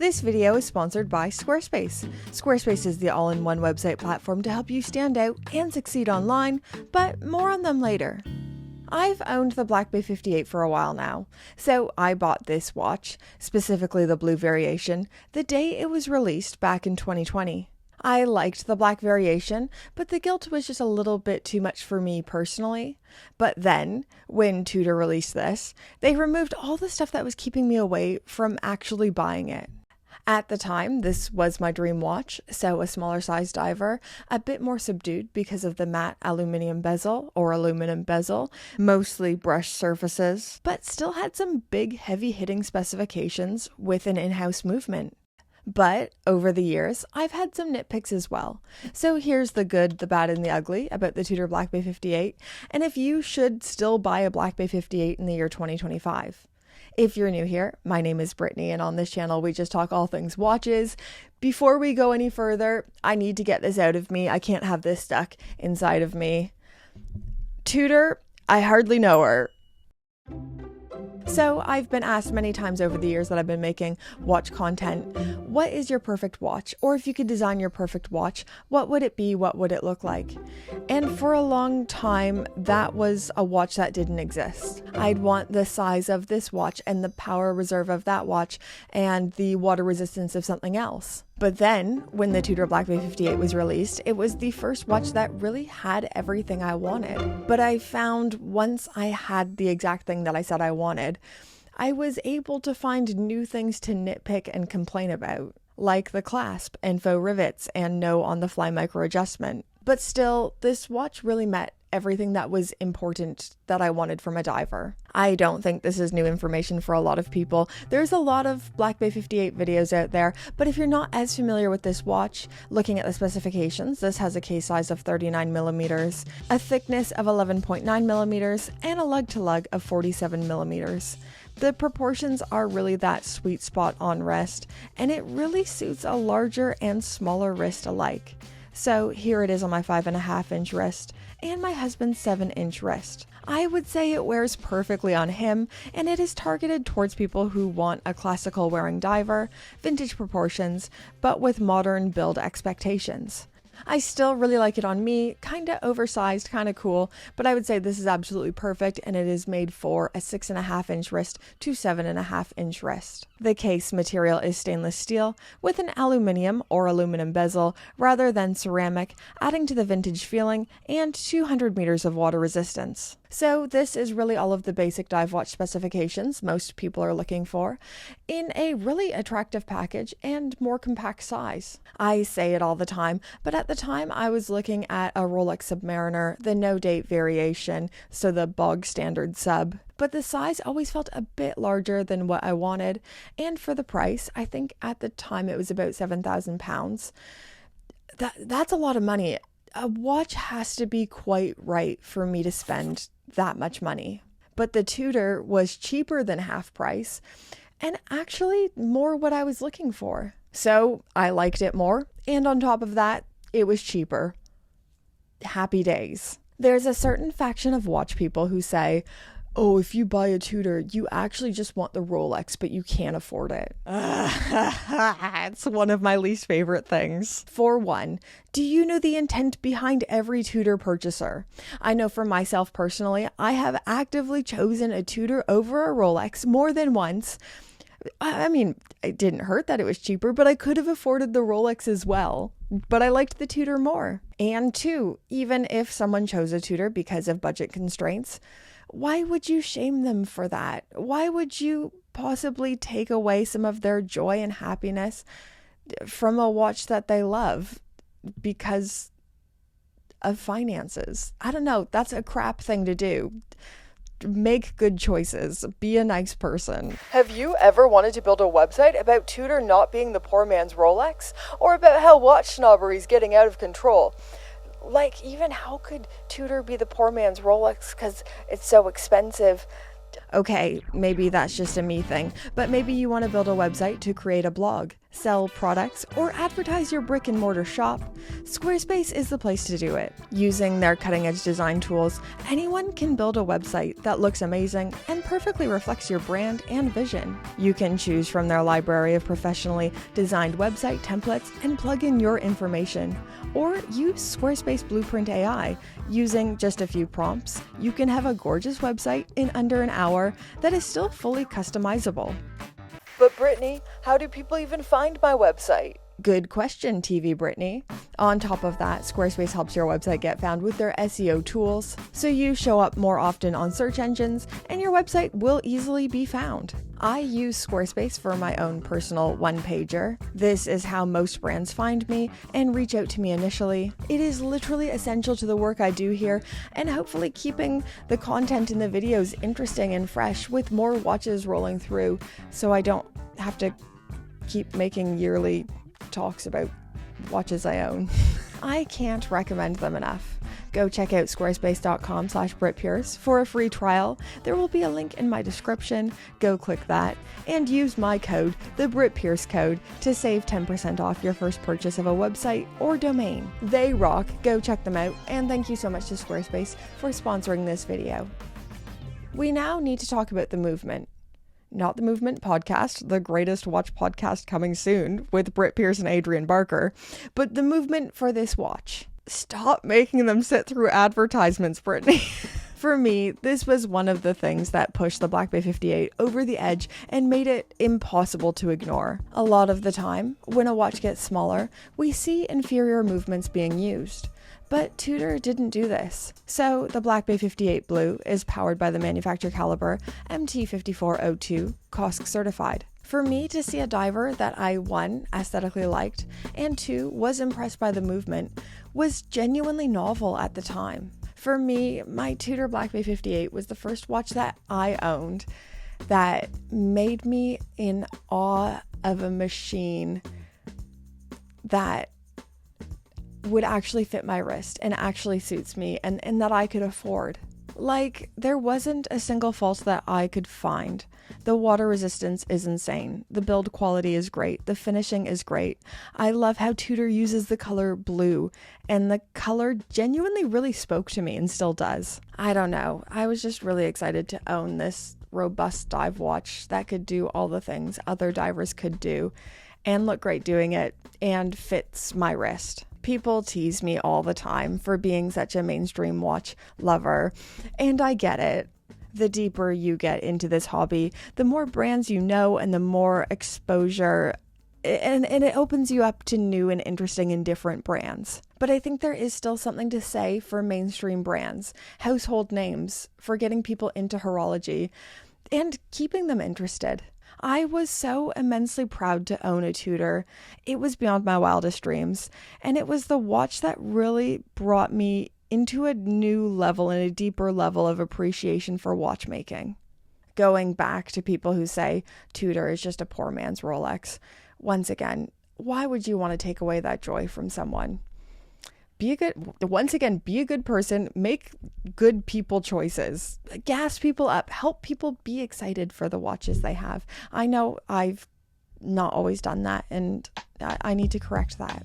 This video is sponsored by Squarespace. Squarespace is the all-in-one website platform to help you stand out and succeed online, but more on them later. I've owned the Black Bay 58 for a while now, so I bought this watch, specifically the blue variation, the day it was released back in 2020. I liked the black variation, but the gilt was just a little bit too much for me personally. But then, when Tudor released this, they removed all the stuff that was keeping me away from actually buying it. At the time, this was my dream watch, so a smaller size diver, a bit more subdued because of the matte aluminum bezel, mostly brushed surfaces, but still had some big heavy hitting specifications with an in-house movement. But over the years, I've had some nitpicks as well. So here's the good, the bad, and the ugly about the Tudor Black Bay 58, and if you should still buy a Black Bay 58 in the year 2025. If you're new here, my name is Brittany, and on this channel we just talk all things watches. Before we go any further, I need to get this out of me. I can't have this stuck inside of me. Tudor, I hardly know her. So I've been asked many times over the years that I've been making watch content, what is your perfect watch? Or if you could design your perfect watch, what would it be? What would it look like? And for a long time, that was a watch that didn't exist. I'd want the size of this watch and the power reserve of that watch and the water resistance of something else. But then, when the Tudor Black Bay 58 was released, it was the first watch that really had everything I wanted. But I found once I had the exact thing that I said I wanted, I was able to find new things to nitpick and complain about, like the clasp and faux rivets and no on-the-fly micro adjustment. But still, this watch really met everything that was important that I wanted from a diver. I don't think this is new information for a lot of people. There's a lot of Black Bay 58 videos out there, but if you're not as familiar with this watch, looking at the specifications, this has a case size of 39 millimeters, a thickness of 11.9 millimeters, and a lug-to-lug of 47 millimeters. The proportions are really that sweet spot on wrist, and it really suits a larger and smaller wrist alike. So here it is on my 5.5-inch wrist and my husband's 7-inch wrist. I would say it wears perfectly on him, and it is targeted towards people who want a classical wearing diver, vintage proportions, but with modern build expectations. I still really like it on me, kinda oversized, kinda cool, but I would say this is absolutely perfect, and it is made for a 6.5-inch wrist to 7.5-inch wrist. The case material is stainless steel with an aluminum or aluminum bezel rather than ceramic, adding to the vintage feeling, and 200 meters of water resistance. So this is really all of the basic dive watch specifications most people are looking for in a really attractive package and more compact size. I say it all the time, but at the time I was looking at a Rolex Submariner, the no date variation, so the bog standard sub. But the size always felt a bit larger than what I wanted, and for the price, I think at the time it was about £7,000. That's a lot of money. A watch has to be quite right for me to spend that much money. But the Tudor was cheaper than half price, and actually more what I was looking for. So I liked it more, and on top of that, it was cheaper. Happy days. There's a certain faction of watch people who say, oh, if you buy a Tudor, you actually just want the Rolex, but you can't afford it. It's one of my least favorite things. For one, do you know the intent behind every Tudor purchaser? I know for myself personally, I have actively chosen a Tudor over a Rolex more than once. I mean, it didn't hurt that it was cheaper, but I could have afforded the Rolex as well. But I liked the Tudor more. And two, even if someone chose a Tudor because of budget constraints, why would you shame them for that? Why would you possibly take away some of their joy and happiness from a watch that they love because of finances? I don't know. That's a crap thing to do. Make good choices. Be a nice person. Have you ever wanted to build a website about Tudor not being the poor man's Rolex? Or about how watch snobbery is getting out of control? Like, even how could Tudor be the poor man's Rolex because it's so expensive? Okay, maybe that's just a me thing, but maybe you want to build a website to create a blog, sell products, or advertise your brick and mortar shop. Squarespace is the place to do it. Using their cutting-edge design tools, anyone can build a website that looks amazing and perfectly reflects your brand and vision. You can choose from their library of professionally designed website templates and plug in your information, or use Squarespace Blueprint AI. Using just a few prompts, you can have a gorgeous website in under an hour that is still fully customizable. But Brittany, how do people even find my website? Good question, TV Brittany. On top of that, Squarespace helps your website get found with their SEO tools, so you show up more often on search engines and your website will easily be found. I use Squarespace for my own personal one-pager. This is how most brands find me and reach out to me initially. It is literally essential to the work I do here and hopefully keeping the content in the videos interesting and fresh with more watches rolling through so I don't have to keep making yearly talks about watches I own. I can't recommend them enough. Go check out squarespace.com/BritPierce for a free trial. There will be a link in my description. Go click that and use my code, the BritPierce code, to save 10% off your first purchase of a website or domain. They rock. Go check them out. And thank you so much to Squarespace for sponsoring this video. We now need to talk about the movement. Not the Movement podcast, the greatest watch podcast coming soon with Britt Pierce and Adrian Barker, but the movement for this watch. Stop making them sit through advertisements, Brittany. For me, this was one of the things that pushed the Black Bay 58 over the edge and made it impossible to ignore. A lot of the time, when a watch gets smaller, we see inferior movements being used. But Tudor didn't do this. So the Black Bay 58 Blue is powered by the manufacturer caliber MT5402, COSC certified. For me to see a diver that I, 1, aesthetically liked, and 2, was impressed by the movement, was genuinely novel at the time. For me, my Tudor Black Bay 58 was the first watch that I owned that made me in awe of a machine that would actually fit my wrist and actually suits me and that I could afford. Like, there wasn't a single fault that I could find. The water resistance is insane. The build quality is great. The finishing is great. I love how Tudor uses the color blue, and the color genuinely really spoke to me and still does. I don't know. I was just really excited to own this robust dive watch that could do all the things other divers could do and look great doing it and fits my wrist. People tease me all the time for being such a mainstream watch lover, and I get it. The deeper you get into this hobby, the more brands you know and the more exposure, and it opens you up to new and interesting and different brands. But I think there is still something to say for mainstream brands, household names, for getting people into horology and keeping them interested. I was so immensely proud to own a Tudor. It was beyond my wildest dreams, and it was the watch that really brought me into a new level and a deeper level of appreciation for watchmaking. Going back to people who say Tudor is just a poor man's Rolex, once again, why would you want to take away that joy from someone? Be a good person, make good people choices, gas people up, help people be excited for the watches they have. I know I've not always done that, and I need to correct that.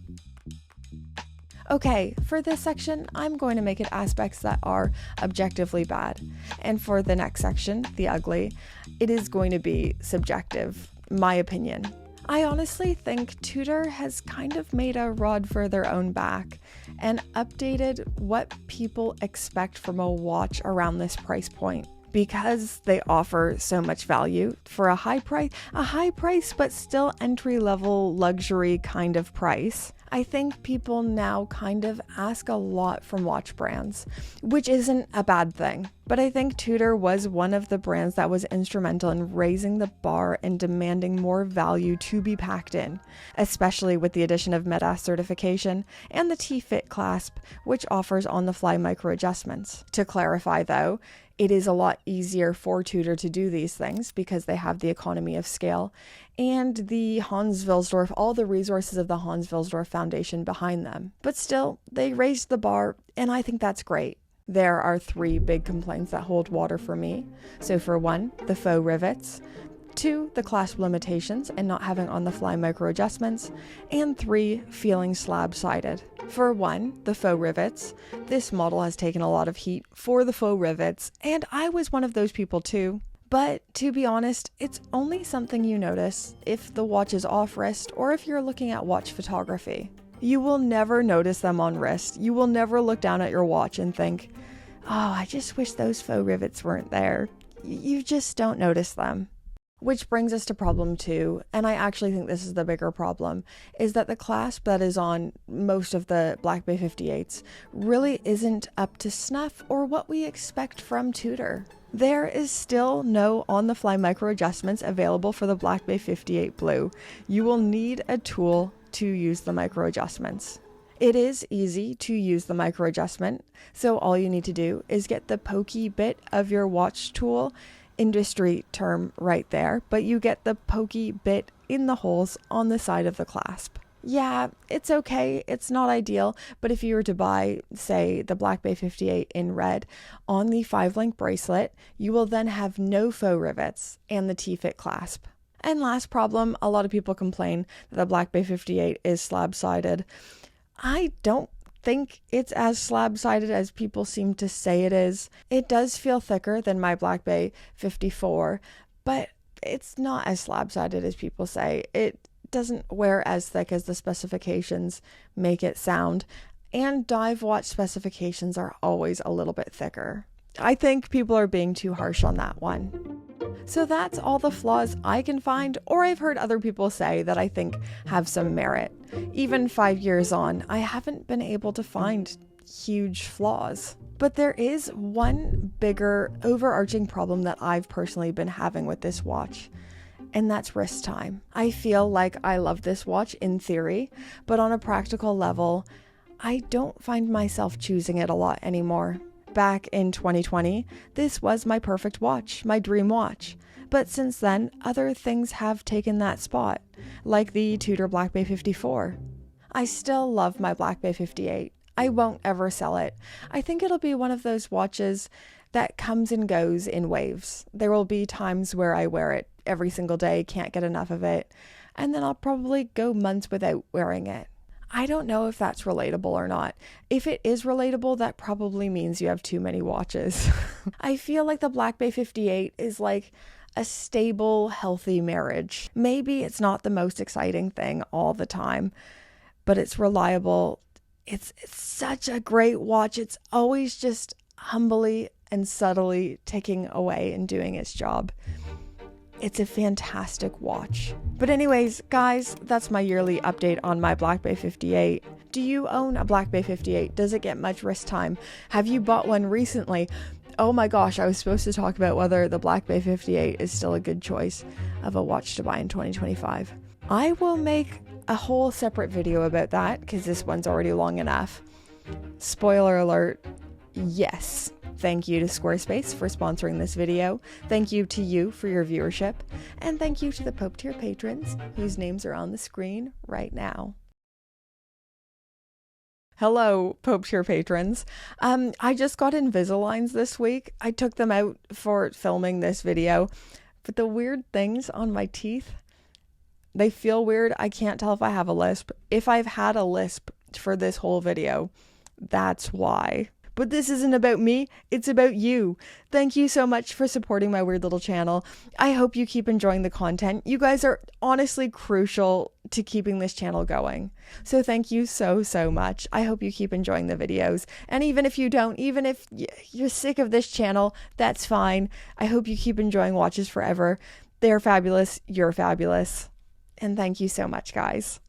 Okay, for this section, I'm going to make it aspects that are objectively bad. And for the next section, the ugly, it is going to be subjective, my opinion. I honestly think Tudor has kind of made a rod for their own back and updated what people expect from a watch around this price point. Because they offer so much value for a high price, but still entry-level luxury kind of price. I think people now kind of ask a lot from watch brands, which isn't a bad thing. But I think Tudor was one of the brands that was instrumental in raising the bar and demanding more value to be packed in, especially with the addition of MEDAS certification and the T-Fit clasp, which offers on-the-fly micro adjustments. To clarify though, it is a lot easier for Tudor to do these things because they have the economy of scale and the Hans Wilsdorf, all the resources of the Hans Wilsdorf Foundation behind them. But still, they raised the bar, and I think that's great. There are 3 big complaints that hold water for me. So for 1, the faux rivets, 2, the clasp limitations and not having on-the-fly micro adjustments, and 3, feeling slab-sided. For 1, the faux rivets, this model has taken a lot of heat for the faux rivets, and I was one of those people too. But to be honest, it's only something you notice if the watch is off wrist or if you're looking at watch photography. You will never notice them on wrist. You will never look down at your watch and think, oh, I just wish those faux rivets weren't there. You just don't notice them. Which brings us to problem 2, and I actually think this is the bigger problem, is that the clasp that is on most of the Black Bay 58s really isn't up to snuff or what we expect from Tudor. There is still no on-the-fly micro adjustments available for the Black Bay 58 Blue. You will need a tool to use the micro adjustments. It is easy to use the micro adjustment, so all you need to do is get the pokey bit of your watch tool, industry term right there, but you get the pokey bit in the holes on the side of the clasp. Yeah, it's okay, it's not ideal, but if you were to buy, say, the Black Bay 58 in red on the 5-link bracelet, you will then have no faux rivets and the T-fit clasp. And last problem, a lot of people complain that the Black Bay 58 is slab-sided. I don't think it's as slab-sided as people seem to say it is. It does feel thicker than my Black Bay 54, but it's not as slab-sided as people say. It doesn't wear as thick as the specifications make it sound, and dive watch specifications are always a little bit thicker. I think people are being too harsh on that one. So that's all the flaws I can find, or I've heard other people say that I think have some merit. Even 5 years on, I haven't been able to find huge flaws. But there is one bigger overarching problem that I've personally been having with this watch, and that's wrist time. I feel like I love this watch in theory, but on a practical level, I don't find myself choosing it a lot anymore. Back in 2020, this was my perfect watch, my dream watch. But since then, other things have taken that spot, like the Tudor Black Bay 54. I still love my Black Bay 58. I won't ever sell it. I think it'll be one of those watches that comes and goes in waves. There will be times where I wear it every single day, can't get enough of it, and then I'll probably go months without wearing it. I don't know if that's relatable or not. If it is relatable, that probably means you have too many watches. I feel like the Black Bay 58 is like a stable, healthy marriage. Maybe it's not the most exciting thing all the time, but it's reliable. It's such a great watch. It's always just humbly and subtly ticking away and doing its job. It's a fantastic watch. But anyways, guys, that's my yearly update on my Black Bay 58. Do you own a Black Bay 58? Does it get much wrist time? Have you bought one recently? Oh my gosh, I was supposed to talk about whether the Black Bay 58 is still a good choice of a watch to buy in 2025. I will make a whole separate video about that because this one's already long enough. Spoiler alert, yes. Thank you to Squarespace for sponsoring this video. Thank you to you for your viewership. And thank you to the Pope tier patrons whose names are on the screen right now. Hello, Pope tier patrons. I just got Invisaligns this week. I took them out for filming this video, but the weird things on my teeth, they feel weird. I can't tell if I have a lisp. If I've had a lisp for this whole video, that's why. But this isn't about me, it's about you. Thank you so much for supporting my weird little channel. I hope you keep enjoying the content. You guys are honestly crucial to keeping this channel going. So thank you so much. I hope you keep enjoying the videos. And even if you don't, even if you're sick of this channel, that's fine. I hope you keep enjoying watches forever. They're fabulous, you're fabulous. And thank you so much, guys.